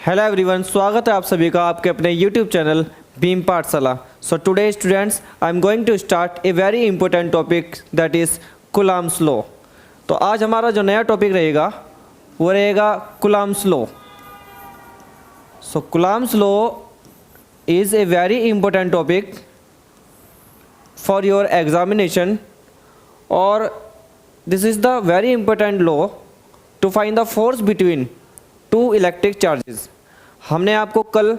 Hello everyone, स्वागत है आप सभी का आपके अपने YouTube channel Beem Pathshala. So today students, I am going to start a very important topic that is Coulomb's law. तो आज हमारा जो नया टॉपिक रहेगा वो रहेगा Coulomb's law. So Coulomb's law is a very important topic for your examination, और this is the very important law to find the force between two electric charges. हमने आपको कल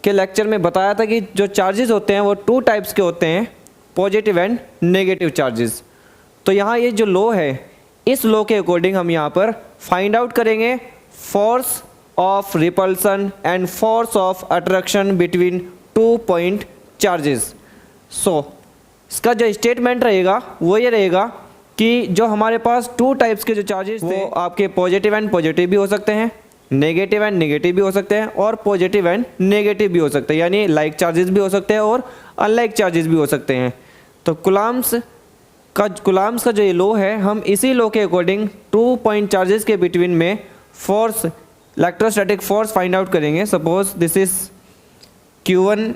के लेक्चर में बताया था कि जो चार्जेस होते हैं वो टू टाइप्स के होते हैं, पॉजिटिव एंड नेगेटिव चार्जेस। तो यहाँ ये जो लॉ है, इस लॉ के अकॉर्डिंग हम यहाँ पर फाइंड आउट करेंगे force of repulsion and force of attraction between two point charges. So इसका जो स्टेटमेंट रहेगा वो ये रहेगा कि जो हमारे पास टू टाइप्स के जो चार्जेस थे, वो आपके पॉजिटिव एंड पॉजिटिव भी हो सकते हैं, नेगेटिव एंड नेगेटिव भी हो सकते हैं, और पॉजिटिव एंड नेगेटिव भी हो सकते हैं, यानी लाइक चार्जेस भी हो सकते हैं और अनलाइक चार्जेस भी हो सकते हैं। तो कूलम्ब्स का जो ये लॉ है, हम इसी लॉ के अकॉर्डिंग टू पॉइंट चार्जेस के बिटवीन में force, electrostatic force find out करेंगे। Suppose this is Q1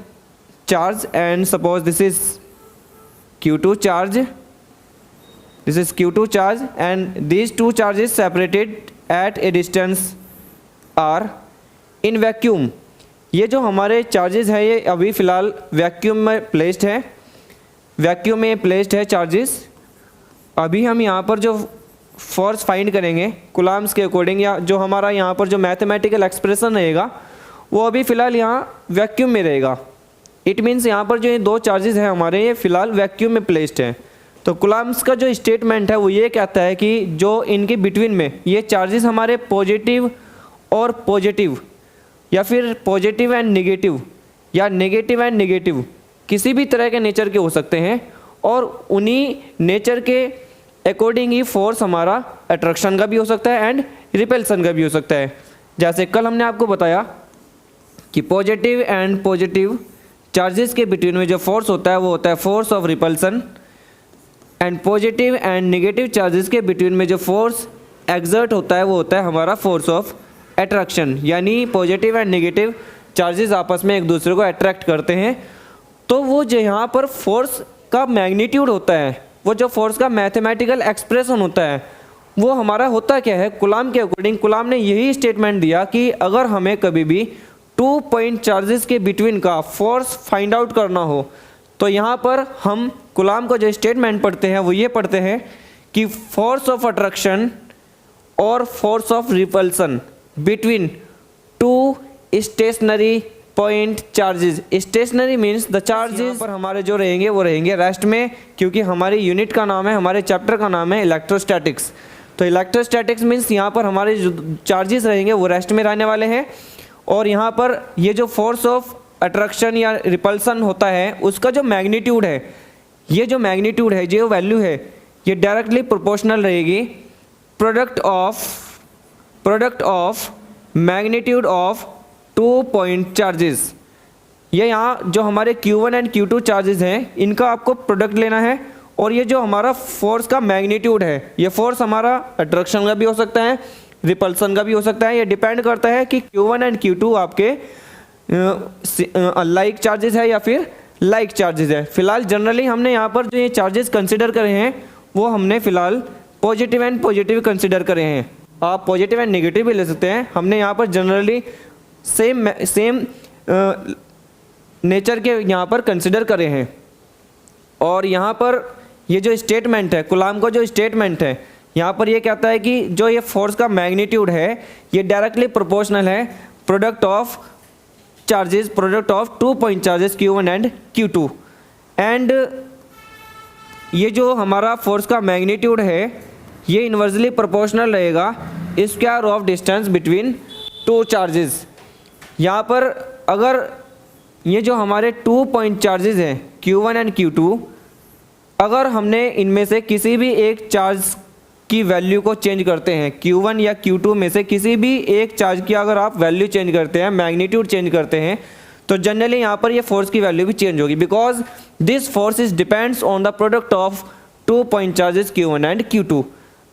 charge and suppose this is Q2 charge, this is Q2 charge and these two charges separated at a distance r in vacuum। ये जो हमारे charges है ये अभी फ़िलहाल vacuum में placed है, वैक्यूम में प्लेस्ड है चार्जेस। अभी हम यहाँ पर जो फोर्स फाइंड करेंगे कूलम्ब्स के अकॉर्डिंग, या जो हमारा यहाँ पर जो मैथमेटिकल एक्सप्रेशन रहेगा वो अभी फ़िलहाल यहाँ वैक्यूम में रहेगा। इट मीन्स यहाँ पर जो ये दो चार्जेस हैं हमारे, ये फ़िलहाल वैक्यूम में प्लेस्ड हैं। तो कूलम्ब्स का जो स्टेटमेंट है वो ये कहता है कि जो इनके बिटवीन में ये चार्जेस हमारे पॉजिटिव और पॉजिटिव, या फिर पॉजिटिव एंड नेगेटिव, या नेगेटिव एंड नेगेटिव, किसी भी तरह के नेचर के हो सकते हैं, और उन्हीं नेचर के अकॉर्डिंग ही फोर्स हमारा अट्रैक्शन का भी हो सकता है एंड रिपल्सन का भी हो सकता है। जैसे कल हमने आपको बताया कि पॉजिटिव एंड पॉजिटिव चार्जेस के बिटवीन में जो फोर्स होता है वो होता है force of repulsion, and positive and negative charges के बिटवीन में जो फोर्स एक्सर्ट होता है वो होता है हमारा फोर्स ऑफ अट्रैक्शन। यानी पॉजिटिव एंड नेगेटिव चार्जेस आपस में एक दूसरे को अट्रैक्ट करते हैं। तो वो जो यहाँ पर फोर्स का मैग्नीट्यूड होता है, वो जो फोर्स का मैथमेटिकल एक्सप्रेशन होता है, वो हमारा होता क्या है कूलम्ब के अकॉर्डिंग। कूलम्ब ने यही स्टेटमेंट दिया कि अगर हमें कभी भी टू पॉइंट चार्जेस के बिटवीन का फोर्स फाइंड आउट करना हो, तो यहाँ पर हम कूलम्ब का जो स्टेटमेंट पढ़ते हैं वो ये पढ़ते हैं कि फोर्स ऑफ अट्रैक्शन और force of repulsion between two stationary point charges. Stationary means the charges पर हमारे जो रहेंगे वो रहेंगे रेस्ट में, क्योंकि हमारी यूनिट का नाम है, हमारे चैप्टर का नाम है इलेक्ट्रोस्टैटिक्स। तो इलेक्ट्रोस्टैटिक्स मीन्स यहाँ पर हमारे जो चार्जेस रहेंगे वो रेस्ट में रहने वाले हैं, और यहाँ पर ये जो फोर्स ऑफ अट्रैक्शन या रिपल्सन होता है उसका जो मैग्नीट्यूड है, ये जो मैग्नीट्यूड है, जो वैल्यू है, ये डायरेक्टली प्रोपोर्शनल रहेगी product of magnitude of to point charges. ये यहाँ जो हमारे Q1 एंड Q2 चार्जेस हैं इनका आपको प्रोडक्ट लेना है, और ये जो हमारा फोर्स का मैग्नीट्यूड है, ये फोर्स हमारा अट्रैक्शन का भी हो सकता है, रिपल्सन का भी हो सकता है। ये डिपेंड करता है कि Q1 एंड Q2 आपके लाइक चार्जेस है या फिर लाइक चार्जेस है। फिलहाल जनरली हमने यहाँ पर जो ये चार्जेस कंसिडर करे हैं वो हमने फिलहाल पॉजिटिव एंड पॉजिटिव कंसिडर करे हैं। आप पॉजिटिव एंड नेगेटिव भी ले सकते हैं। हमने यहाँ पर जनरली सेम नेचर के यहाँ पर कंसिडर करे हैं। और यहाँ पर ये जो स्टेटमेंट है, कूलम्ब का जो स्टेटमेंट है, यहाँ पर ये कहता है कि जो ये फोर्स का मैग्नीट्यूड है ये डायरेक्टली प्रोपोर्शनल है product of charges, product of to point charges Q1 and Q2। And ये जो हमारा फोर्स का मैग्नीट्यूड है ये इन्वर्सली प्रोपोर्शनल रहेगा square of distance between two charges. यहाँ पर अगर ये जो हमारे टू पॉइंट चार्जेस हैं Q1 एंड Q2, अगर हमने इनमें से किसी भी एक चार्ज की वैल्यू को चेंज करते हैं, Q1 या Q2 में से किसी भी एक चार्ज की अगर आप वैल्यू चेंज करते हैं, मैग्नीट्यूड चेंज करते हैं, तो जनरली यहाँ पर ये फोर्स की वैल्यू भी चेंज होगी, because this force is depends on the product of to point charges Q1 and Q2।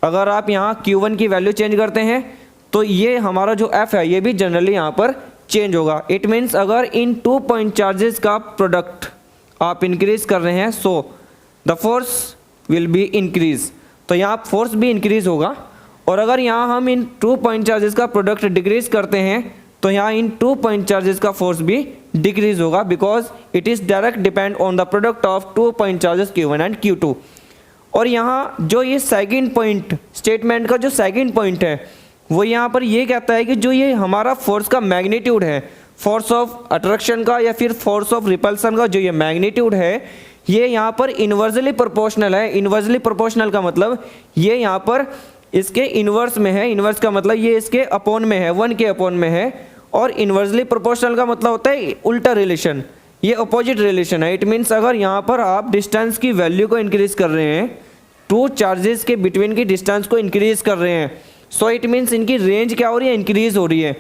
अगर आप यहाँ Q1 की वैल्यू चेंज करते हैं तो ये हमारा जो F है ये भी जनरली यहाँ पर चेंज होगा। इट मीन्स अगर इन 2 पॉइंट चार्जेस का प्रोडक्ट आप इंक्रीज कर रहे हैं so the force will be increase, तो यहाँ फोर्स भी इंक्रीज होगा। और अगर यहाँ हम इन 2 पॉइंट चार्जेस का प्रोडक्ट डिक्रीज करते हैं तो यहाँ इन 2 पॉइंट चार्जेस का फोर्स भी डिक्रीज होगा, because it is direct depend on the product of 2 point charges Q1 and Q2। और यहाँ जो ये सेकंड पॉइंट स्टेटमेंट का जो सेकंड पॉइंट है वो यहाँ पर ये कहता है कि जो ये हमारा फोर्स का मैग्नीट्यूड है, फोर्स ऑफ अट्रैक्शन का या फिर फोर्स ऑफ रिपल्सन का जो ये मैग्नीट्यूड है ये यहाँ पर इन्वर्सली प्रोपोर्शनल है। इन्वर्सली प्रोपोर्शनल का मतलब ये यहाँ पर इसके इन्वर्स में है, इन्वर्स का मतलब ये इसके अपोन में है, 1 के अपोन में है। और इन्वर्सली प्रोपोर्शनल का मतलब होता है उल्टा रिलेशन, ये अपोजिट रिलेशन है। इट मीन्स अगर यहाँ पर आप डिस्टेंस की वैल्यू को इंक्रीज कर रहे हैं, 2 चार्जेस के बिटवीन की डिस्टेंस को इंक्रीज कर रहे हैं, सो इट मीन्स इनकी रेंज क्या हो रही है, इंक्रीज हो रही है।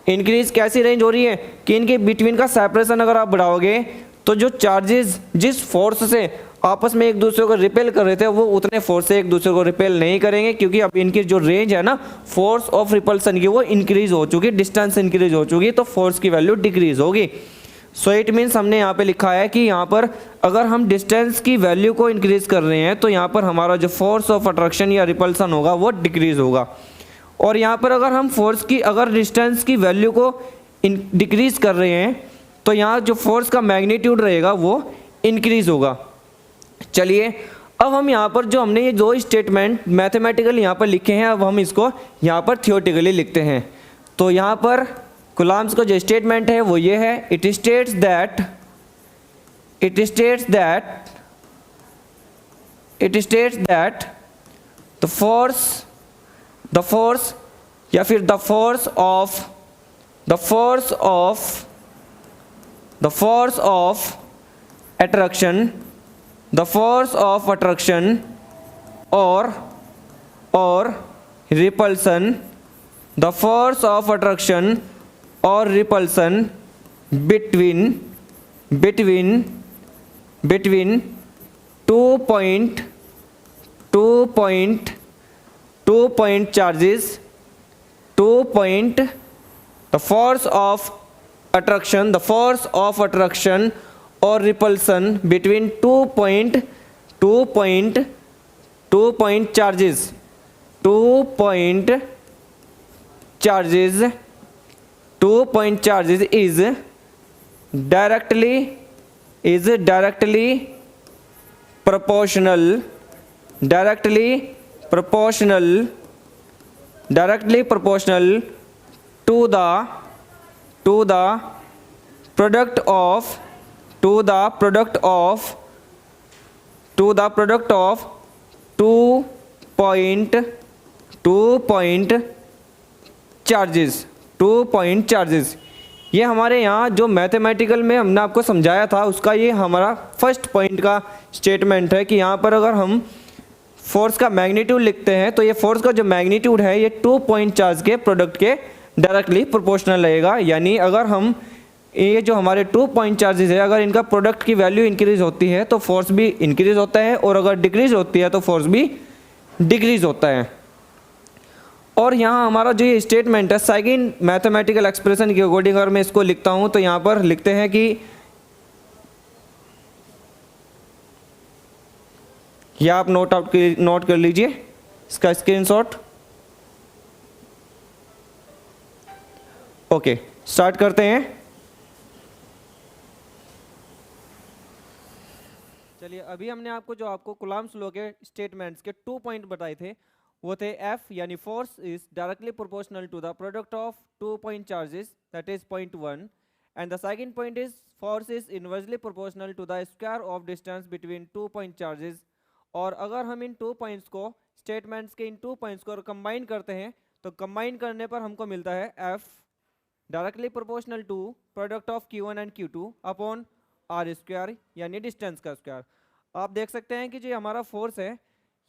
इंक्रीज कैसी रेंज हो रही है कि इनके बिटवीन का सेपरेशन अगर आप बढ़ाओगे तो जो चार्जेस जिस फोर्स से आपस में एक दूसरे को रिपेल कर रहे थे वो उतने फोर्स से एक दूसरे को रिपेल नहीं करेंगे, क्योंकि अब इनकी जो रेंज है ना फोर्स ऑफ रिपल्सन की वो इंक्रीज हो चुकी, डिस्टेंस इंक्रीज हो चुकी, तो फोर्स की वैल्यू डिक्रीज होगी। सो इट मीन्स हमने यहाँ पे लिखा है कि यहाँ पर अगर हम डिस्टेंस की वैल्यू को इंक्रीज कर रहे हैं तो यहाँ पर हमारा जो फोर्स ऑफ अट्रैक्शन या रिपल्सन होगा वो डिक्रीज होगा। और यहाँ पर अगर हम फोर्स की अगर डिस्टेंस की वैल्यू को डिक्रीज कर रहे हैं तो यहाँ जो फोर्स का मैग्नीट्यूड रहेगा वो इंक्रीज होगा। चलिए अब हम यहाँ पर जो हमने ये 2 स्टेटमेंट मैथमेटिकली यहाँ पर लिखे हैं अब हम इसको यहाँ पर थियोरेटिकली लिखते हैं। तो यहाँ पर कूलम्ब्स का जो स्टेटमेंट है वो ये है, it states that the force या फिर द फोर्स ऑफ अट्रैक्शन और repulsion, the force of attraction और repulsion between 2 point charges, the force of attraction or repulsion between 2 point charges is directly proportional to the product of 2 point charges। ये हमारे यहाँ जो mathematical में हमने आपको समझाया था उसका ये हमारा फर्स्ट पॉइंट का स्टेटमेंट है कि यहाँ पर अगर हम फोर्स का मैग्नीट्यूड लिखते हैं तो ये फोर्स का जो मैग्नीट्यूड है ये 2 पॉइंट चार्ज के प्रोडक्ट के डायरेक्टली प्रोपोर्शनल रहेगा। यानी अगर हम ये जो हमारे 2 पॉइंट चार्जेस है अगर इनका प्रोडक्ट की वैल्यू इंक्रीज होती है तो फोर्स भी इंक्रीज होता है, और अगर डिक्रीज होती है तो फोर्स भी डिक्रीज होता है। और यहाँ हमारा जो ये स्टेटमेंट है सेकंड मैथमेटिकल एक्सप्रेशन के अकॉर्डिंग अगर मैं इसको लिखता हूँ तो यहाँ पर लिखते हैं कि यह आप नोट कर लीजिए इसका स्क्रीनशॉट। ओके, स्टार्ट करते हैं। चलिए अभी हमने आपको कूलम्ब्स लॉ के स्टेटमेंट्स के 2 पॉइंट बताए थे, वो थे F यानी force is directly proportional to the product of 2 point charges, that is point 1, and the second point is force is inversely proportional to the square of distance between 2 point charges. और अगर हम इन 2 points को statements के इन 2 points को combine करते हैं तो combine करने पर हमको मिलता है F directly proportional to product of Q1 and Q2 upon R square यानी डिस्टेंस का स्क्वायर। आप देख सकते हैं कि जो हमारा फोर्स है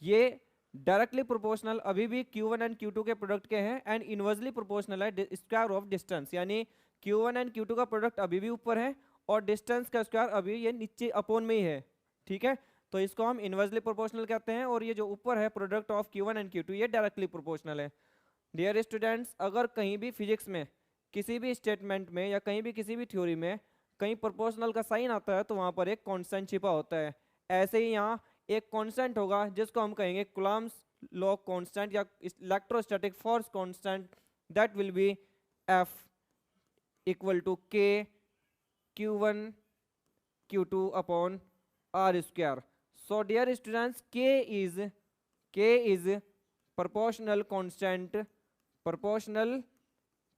ये डायरेक्टली प्रोपोर्शनल अभी भी Q1 एंड Q2 के प्रोडक्ट के हैं, एंड इनवर्सली प्रोपोर्शनल है स्क्वायर ऑफ डिस्टेंस, यानी Q1 एंड Q2 का प्रोडक्ट अभी भी ऊपर है और डिस्टेंस का स्क्वायर अभी ये नीचे अपोन में ही है। ठीक है, तो इसको हम इनवर्सली प्रोपोर्शनल कहते हैं, और ये जो ऊपर है product of Q1 and Q2 ये डायरेक्टली प्रोपोर्शनल है। डियर स्टूडेंट्स, अगर कहीं भी फिजिक्स में किसी भी स्टेटमेंट में या कहीं भी किसी भी थ्योरी में कहीं प्रोपोर्शनल का साइन आता है तो वहाँ पर एक कांस्टेंट छिपा होता है। ऐसे ही यहाँ एक कांस्टेंट होगा जिसको हम कहेंगे कूलम्ब्स लॉ कांस्टेंट या electrostatic force constant, that will be F equal to K Q1 Q2 upon R square. So dear students, K is proportional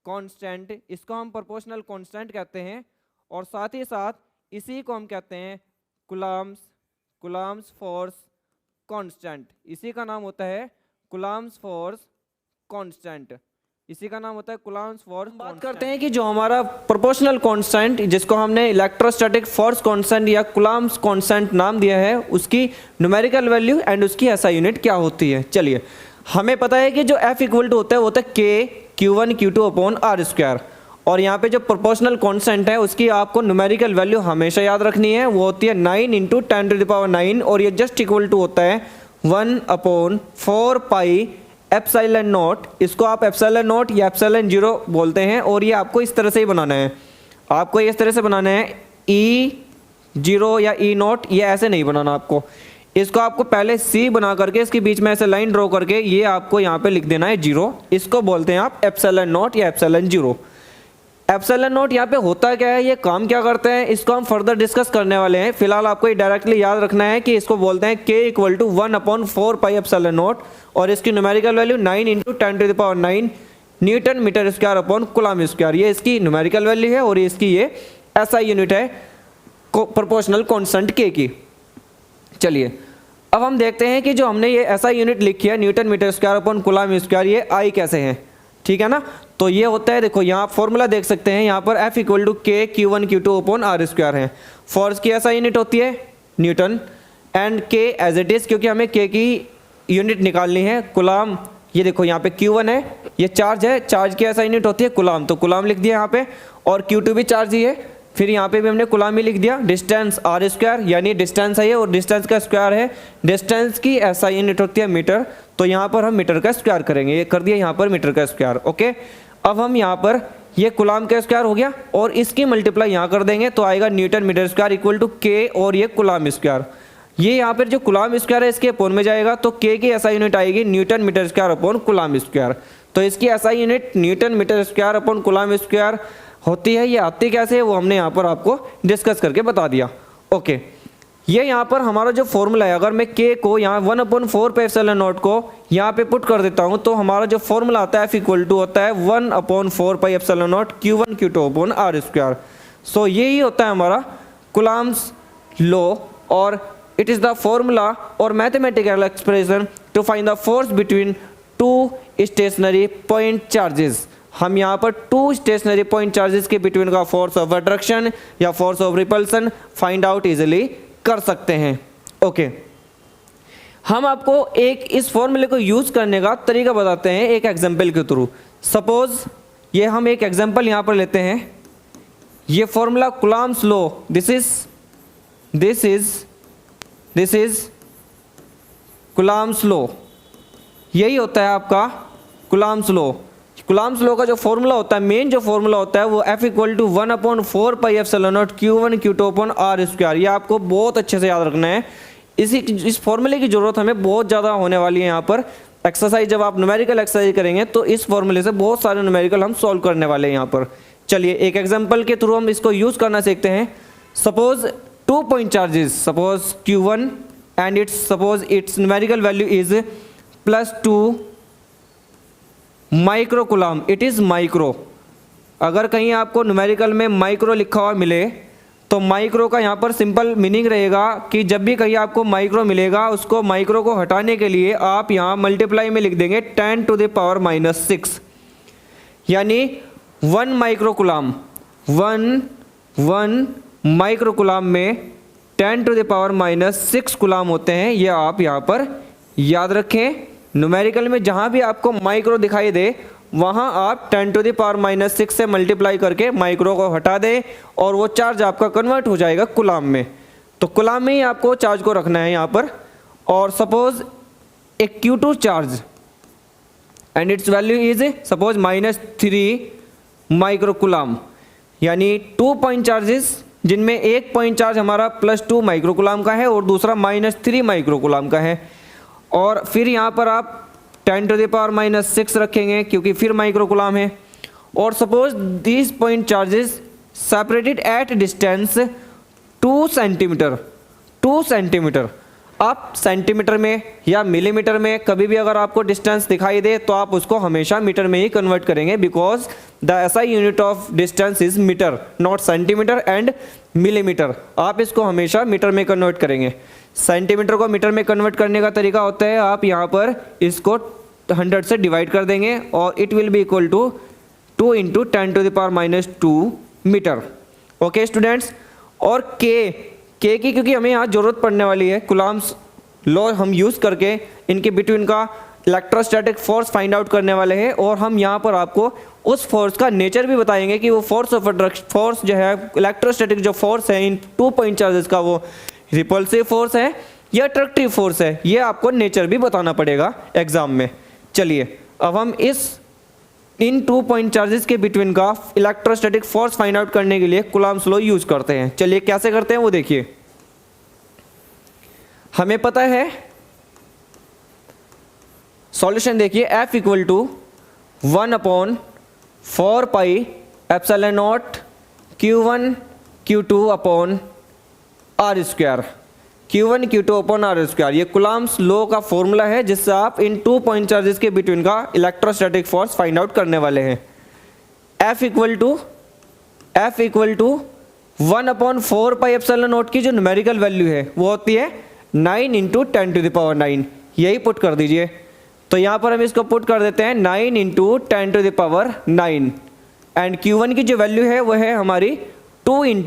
constant, इसको हम प्रोपोर्शनल कांस्टेंट कहते हैं। और साथ ही साथ इसी को हम कहते हैं कूलम्ब्स फोर्स कांस्टेंट। इसी का नाम होता है कूलम्ब्स फोर्स कांस्टेंट, इसी का नाम होता है कूलम्ब्स फोर्स। बात करते हैं कि जो हमारा प्रोपोर्शनल कांस्टेंट जिसको हमने इलेक्ट्रोस्टैटिक फोर्स कांस्टेंट या कूलम्ब्स कांस्टेंट नाम दिया है, उसकी न्यूमेरिकल वैल्यू एंड उसकी ऐसा यूनिट क्या होती है। चलिए, हमें पता है कि जो F इक्वल टू होता है वो होता है K Q1 Q2 upon R square. और यहाँ पे जो प्रोपोर्शनल कांस्टेंट है उसकी आपको न्यूमेरिकल वैल्यू हमेशा याद रखनी है, वो होती है 9 इंटू 10⁻⁹ और ये जस्ट इक्वल टू होता है 1/4 पाई एप्सिलॉन नॉट। इसको आप एप्सिलॉन नॉट या एप्सिलॉन 0 बोलते हैं। और ये आपको इस तरह से ही बनाना है, आपको इस तरह से बनाना है, E0 या E0, ये ऐसे नहीं बनाना आपको। इसको आपको पहले C बना करके इसके बीच में ऐसे लाइन ड्रॉ करके ये आपको यहाँ पे लिख देना है 0। इसको बोलते हैं आप एप्सिलॉन नॉट या एप्सिलॉन 0। एप्सिलॉन नॉट यहाँ पे होता क्या है, ये काम क्या करते हैं, इसको हम फर्दर डिस्कस करने वाले हैं। फिलहाल आपको ये डायरेक्टली याद रखना है कि इसको बोलते हैं K equal to 1/4 pi epsilon naught और इसकी numerical value 9 into 10⁻⁹ newton metre square upon coulomb square. ये इसकी न्यूमेरिकल वैल्यू है और इसकी ये ऐसा यूनिट है प्रोपोर्शनल कांस्टेंट K की। चलिए, अब हम देखते हैं कि जो हमने ये ऐसा यूनिट लिखी है newton metre square upon coulomb square, ये I कैसे है, ठीक है ना। तो ये होता है, देखो यहाँ फॉर्मूला देख सकते हैं, यहाँ पर F equal to K Q1 Q2 upon R square है। फोर्स की ऐसा यूनिट होती है newton and K as it is, क्योंकि हमें K की यूनिट निकालनी है कूलम्ब। ये देखो यहाँ पे Q1 है, ये चार्ज है, चार्ज की ऐसा यूनिट होती है कूलम्ब, तो कूलम्ब लिख दिया यहाँ पे। और Q2 भी चार्ज ही है, फिर यहाँ पे भी हमने कूलम्ब ही लिख दिया। डिस्टेंस R स्क्वायर, यानी डिस्टेंस है ये और डिस्टेंस का स्क्वायर है। डिस्टेंस की ऐसा यूनिट होती है मीटर, तो यहाँ पर हम मीटर का स्क्वायर करेंगे, ये कर दिया यहाँ पर मीटर का स्क्वायर। ओके, अब हम यहाँ पर ये कूलम्ब का स्क्वायर हो गया और इसकी मल्टीप्लाई यहाँ कर देंगे तो आएगा newton metre square equal to K और ये कूलम्ब स्क्वायर। ये यहाँ पर जो कूलम्ब स्क्वायर है इसके अपॉन में जाएगा तो K की ऐसा यूनिट आएगी newton metre square upon coulomb square. तो इसकी ऐसा unit newton metre square upon coulomb square होती है। ये आती कैसे है वो हमने यहाँ पर आपको डिस्कस करके बता दिया। ओके, ये यहाँ पर हमारा जो फॉर्मूला है, अगर मैं K को यहाँ 1/4 पे एप्सिलॉन नॉट को यहाँ पे पुट कर देता हूँ तो हमारा जो फॉर्मूला आता है F इक्वल टू होता है 1/4 pi epsilon naught Q1 Q2 upon R square. So यही होता है हमारा कूलम्ब्स लॉ और इट इज़ द फॉर्मूला और mathematical expression to find the force between two stationary point charges. हम यहाँ पर टू स्टेशनरी पॉइंट चार्जेस के बिटवीन का फोर्स ऑफ अट्रैक्शन या force of repulsion find out easily कर सकते हैं। ओके, हम आपको एक इस फॉर्मूले को यूज करने का तरीका बताते हैं एक एग्जांपल के थ्रू। सपोज ये हम एक एग्जांपल यहाँ पर लेते हैं, ये formula Coulomb's law, this is Coulomb's law, यही होता है आपका कूलम्ब्स लॉ। कूलम्ब्स लॉ का जो फॉर्मूला होता है, मेन जो फॉर्मूला होता है वो F equal to 1/4 pi epsilon naught Q1 Q2 upon R square. ये आपको बहुत अच्छे से याद रखना है। इस फॉर्मूले की जरूरत हमें बहुत ज़्यादा होने वाली है यहाँ पर। एक्सरसाइज जब आप न्यूमेरिकल एक्सरसाइज करेंगे तो इस फॉर्मूले से बहुत सारे न्यूमेरिकल हम सॉल्व करने वाले हैं यहाँ पर। चलिए, एक एग्जाम्पल के थ्रू हम इसको यूज़ करना सीखते हैं। Suppose 2 point charges, suppose Q1 and it's numerical value is +2 micro coulomb, it is micro. अगर कहीं आपको न्यूमेरिकल में माइक्रो लिखा हुआ मिले तो माइक्रो का यहाँ पर सिंपल मीनिंग रहेगा कि जब भी कहीं आपको माइक्रो मिलेगा उसको माइक्रो को हटाने के लिए आप यहाँ मल्टीप्लाई में लिख देंगे 10⁻⁻⁶, यानी 1 माइक्रो कूलम्ब, 1 माइक्रो कूलम्ब में 10⁻⁻6 कूलम्ब होते हैं। ये आप यहाँ पर याद रखें। न्यूमेरिकल में जहाँ भी आपको माइक्रो दिखाई दे वहाँ आप 10⁻⁻6 से मल्टीप्लाई करके माइक्रो को हटा दें और वो चार्ज आपका कन्वर्ट हो जाएगा कूलम्ब में। तो कूलम्ब में ही आपको चार्ज को रखना है यहाँ पर। और सपोज एक Q2 charge and it's value is suppose -3 microcoulomb, यानी 2 पॉइंट चार्जेस जिनमें एक पॉइंट चार्ज हमारा +2 माइक्रोकुलाम का है और दूसरा -3 माइक्रोकुलाम का है। और फिर यहाँ पर आप 10⁻⁻6 रखेंगे क्योंकि फिर माइक्रोकुलाम है। और suppose these point charges separated at distance 2 centimetre. 2 centimetre, आप सेंटीमीटर में या मिलीमीटर में कभी भी अगर आपको डिस्टेंस दिखाई दे तो आप उसको हमेशा मीटर में ही कन्वर्ट करेंगे, because the SI unit of distance is metre not centimetre and millimetre. आप इसको हमेशा मीटर में कन्वर्ट करेंगे। सेंटीमीटर को मीटर में कन्वर्ट करने का तरीका होता है, आप यहाँ पर इसको 100 से डिवाइड कर देंगे और it will be equal to 2 × 10⁻²मीटर। ओके स्टूडेंट्स, और के की क्योंकि हमें यहाँ ज़रूरत पड़ने वाली है, कुलाम्स लॉ हम यूज़ करके इनके बिटवीन का इलेक्ट्रोस्टैटिक फोर्स फाइंड आउट करने वाले हैं। और हम यहाँ पर आपको उस फोर्स का नेचर भी बताएंगे कि वो फोर्स ऑफ अट्रैक्शन, फोर्स जो है इलेक्ट्रोस्टैटिक जो फोर्स है इन 2 पॉइंट चार्जेस का, वो रिपल्सिव फोर्स है या अट्रैक्टिव फोर्स है, ये आपको नेचर भी बताना पड़ेगा एग्जाम में। चलिए अब हम इन 2 पॉइंट चार्जेस के बिटवीन का इलेक्ट्रोस्टैटिक फोर्स फाइंड आउट करने के लिए कुलाम्स लॉ यूज करते हैं। चलिए कैसे करते हैं वो देखिए। हमें पता है, सॉल्यूशन देखिए, F = 1/4πε0 Q1 Q2 R²। Q1 Q2 R², ये कुलाम्स लॉ का फॉर्मूला है जिससे आप इन 2 पॉइंट चार्जेस के बिटवीन का इलेक्ट्रोस्टैटिक फोर्स फाइंड आउट करने वाले हैं। F = 1/4πε0 की जो न्यूमेरिकल वैल्यू है वो होती है 9 × 10⁹, यही पुट कर दीजिए। तो यहाँ पर हम इसको पुट कर देते हैं 9 × 10⁹, एंड Q1 की जो वैल्यू है वो है हमारी 2 ×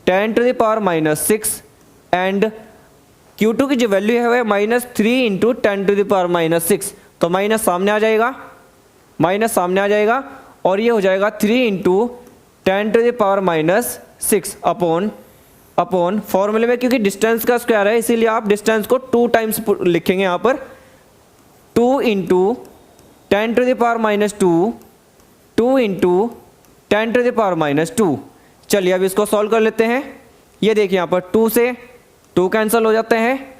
10⁻⁻6 एंड Q2 की जो वैल्यू है वो है -3 × 10⁻⁻6। तो माइनस सामने आ जाएगा, और ये हो जाएगा 3 × 10⁻⁻6 अपॉन फॉर्मूले में, क्योंकि डिस्टेंस का स्क्वायर है इसीलिए आप डिस्टेंस को 2 टाइम्स लिखेंगे यहाँ पर। 2 × 10⁻², 2 × 10⁻²। चलिए अब इसको सॉल्व कर लेते हैं। ये देखिए यहाँ पर 2 से 2 कैंसिल हो जाते हैं,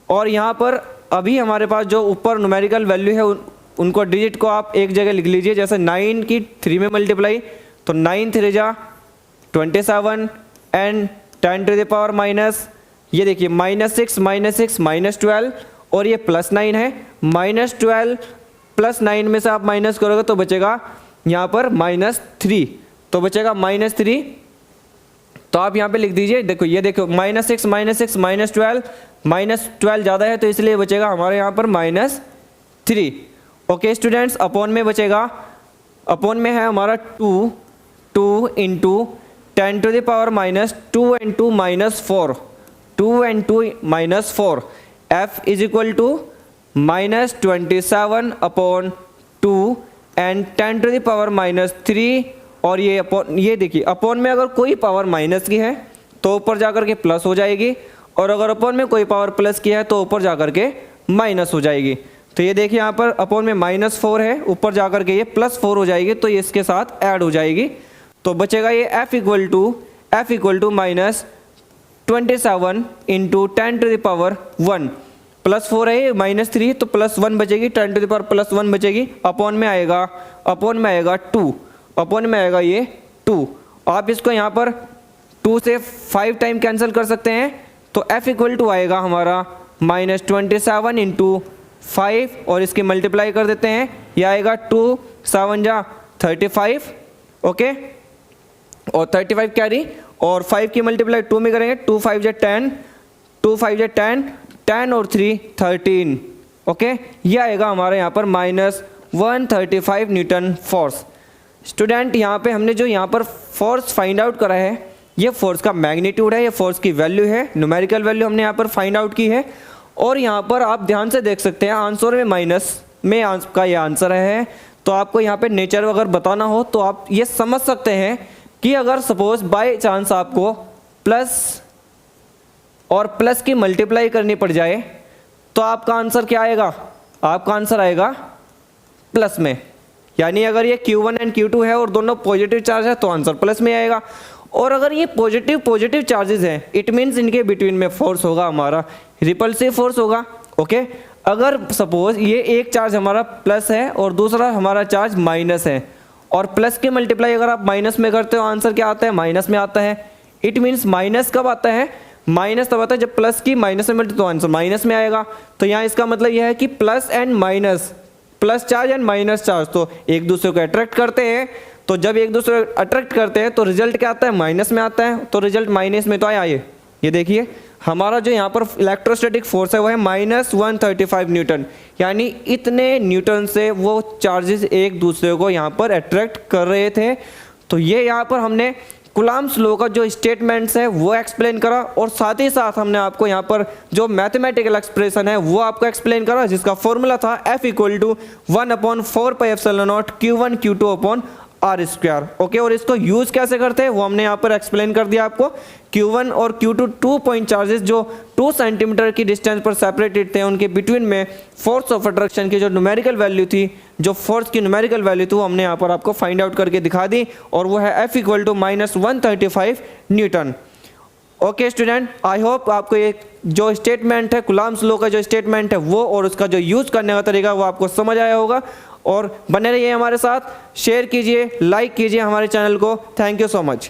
और यहाँ पर अभी हमारे पास जो ऊपर न्यूमेरिकल वैल्यू है उनको डिजिट को आप एक जगह लिख लीजिए। जैसे 9 की 3 में मल्टीप्लाई, तो 9 3 जा 27 एंड 10⁻⁻, ये देखिए -6 -12, और ये +9 है। -12 + 9 में से आप माइनस करोगे तो बचेगा यहाँ पर -3, तो बचेगा -3। तो आप यहाँ पे लिख दीजिए, देखो ये देखो -6 -12 ज़्यादा है तो इसलिए बचेगा हमारे यहाँ पर -3। ओके स्टूडेंट्स, अपॉन में बचेगा, अपॉन में है हमारा 2 × 10⁻², 2 × 2 -4, 2 × 2 -4। F = -27/2 एंड 10⁻³ और ये देखिए अपॉन में अगर कोई पावर माइनस की है तो ऊपर जाकर के प्लस हो जाएगी, और अगर अपॉन में कोई पावर प्लस की है तो ऊपर जाकर के माइनस हो जाएगी। तो ये देखिए यहाँ पर अपॉन में -4 है, ऊपर जाकर के ये +4 हो जाएगी, तो ये इसके साथ ऐड हो जाएगी। तो बचेगा ये F = -27 × 10⁻1, +4 है ये -3, तो +1 बचेगी, 10⁻+1 बचेगी। अपॉन में आएगा 2, अपॉन में आएगा ये 2। आप इसको यहाँ पर 2 से 5 टाइम कैंसिल कर सकते हैं, तो F = आएगा हमारा -27 × 5, और इसकी मल्टीप्लाई कर देते हैं, ये आएगा 2 7 जा 35, ओके, और 35 कैरी, और 5 की मल्टीप्लाई 2 में करेंगे, 2 5 जा 10, 2 5 जा 10, 10 और 3 13, ओके। ये आएगा हमारे यहाँ पर -135 न्यूटन फोर्स। स्टूडेंट यहाँ पे हमने जो यहाँ पर फोर्स फाइंड आउट करा है, ये फोर्स का मैग्नीट्यूड है, ये फोर्स की वैल्यू है, न्यूमेरिकल वैल्यू हमने यहाँ पर फाइंड आउट की है। और यहाँ पर आप ध्यान से देख सकते हैं आंसर में माइनस में आपका ये आंसर है, तो आपको यहाँ पे नेचर अगर बताना हो तो आप ये समझ सकते हैं कि अगर सपोज बाय चांस आपको प्लस और प्लस की मल्टीप्लाई करनी पड़ जाए तो आपका आंसर क्या आएगा, आपका आंसर आएगा प्लस में। यानी अगर ये Q1 एंड Q2 है और दोनों पॉजिटिव चार्ज है तो आंसर प्लस में आएगा। और अगर ये पॉजिटिव चार्जेस हैं, इट मीन्स इनके बिटवीन में फोर्स होगा हमारा रिपल्सिव फोर्स होगा। ओके, अगर सपोज ये एक चार्ज हमारा प्लस है और दूसरा हमारा चार्ज माइनस है, और प्लस की मल्टीप्लाई अगर आप माइनस में करते हो आंसर क्या आता है, माइनस में आता है। इट मीन्स माइनस कब आता है, माइनस तब आता है जब प्लस की माइनस में मल्टीप्लाई, तो आंसर माइनस में आएगा। तो यहाँ इसका मतलब यह है कि plus and minus, plus charge and minus charge तो एक दूसरे को अट्रैक्ट करते हैं। तो जब एक दूसरे को अट्रैक्ट करते हैं तो रिजल्ट क्या आता है, माइनस में आता है। तो रिजल्ट माइनस में तो आया। ये देखिए हमारा जो यहाँ पर इलेक्ट्रोस्टैटिक फोर्स है वो है -135 न्यूटन, यानी इतने न्यूटन से वो चार्जेस एक दूसरे को यहाँ पर अट्रैक्ट कर रहे थे। तो ये यहाँ पर हमने कुलाम्स लॉ का जो स्टेटमेंट्स है वो एक्सप्लेन करा, और साथ ही साथ हमने आपको यहाँ पर जो मैथमेटिकल एक्सप्रेशन है वो आपको एक्सप्लेन करा, जिसका फॉर्मूला था F = 1/4πε0 Q1 Q2 R²। Okay, और इसको यूज कैसे करते हैं वो हमने यहाँ पर एक्सप्लेन कर दिया आपको। Q1 और Q2 2 पॉइंट चार्जेस जो 2 सेंटीमीटर की डिस्टेंस पर सेपरेटेड थे, उनके बिटवीन में फोर्स ऑफ अट्रैक्शन की जो न्यूमेरिकल वैल्यू थी, जो फोर्स की न्यूमेरिकल वैल्यू थी वो हमने यहाँ पर आपको फाइंड आउट करके दिखा दी, और वो है F = -135 Newton. Okay student, I hope आपको ये जो स्टेटमेंट है कुलाम्स लॉ का जो स्टेटमेंट है वो और उसका जो यूज़ करने का तरीका वो आपको समझ आया होगा। और बने रहिए हमारे साथ, शेयर कीजिए, लाइक कीजिए हमारे चैनल को। Thank you so much.